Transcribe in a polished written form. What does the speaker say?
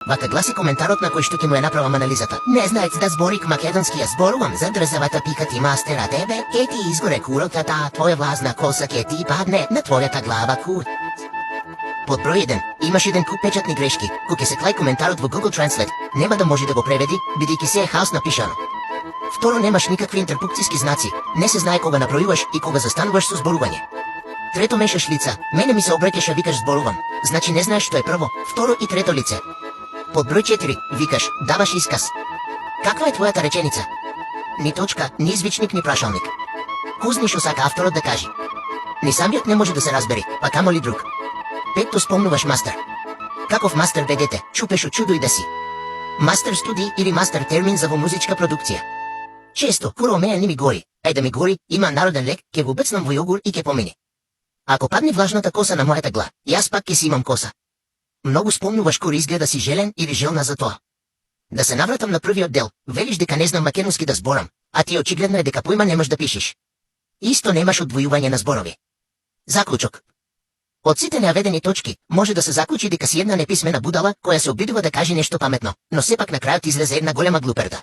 Вака гласи коментарот на кој што ќе му ја направам анализата. Не знаец да зборик македонски ја зборувам за дрзавата пика ти мастер, а тебе ке ти изгоре курот, а таа твоја влазна коса ке ти падне на твојата глава кур. Под број 1, имаш еден куп печатни грешки, кој ќе се клај коментарот во Google Translate, нема да може да го преведи, бидејќи се е хаос напишано. Второ, немаш никакви интерпункцијски знаци, не се знае кога набројуваш и кога застануваш со зборување. Трето, мешаш лица, мене ми се обреќаш, а викаш зборувам, значи не знаеш што е прво, второ и трето лице. Под број 4, викаш, даваш исказ. Каква е твојата реченица? Ни точка, ни извичник, ни прашалник. Кузни шо сака авторот да кажи. Ни самиот не може да се разбери, па камоли друг. Петто, спомнуваш мастер. Каков мастер бе дете, чупеш од чудо и да си. Мастер студии или мастер термин за во музичка продукција. Често, куро меја не ми гори, ај да ми гори, има народен лек, ке го бецнам во јогур и ке помине. Ако падне влажната коса на мојата гла, јас пак ке си имам коса. Многу спомнуваш кога изгледа си желен или желна за тоа. Да се навратам на првиот дел, велиш дека не знам македонски да зборам, а ти очигледно е дека појма немаш да пишеш. Исто немаш одвојување на зборови. Заклучок. Од сите наведени точки, може да се заклучи дека си една неписмена будала која се обидува да каже нешто паметно, но сепак на крајот излезе една голема глуперда.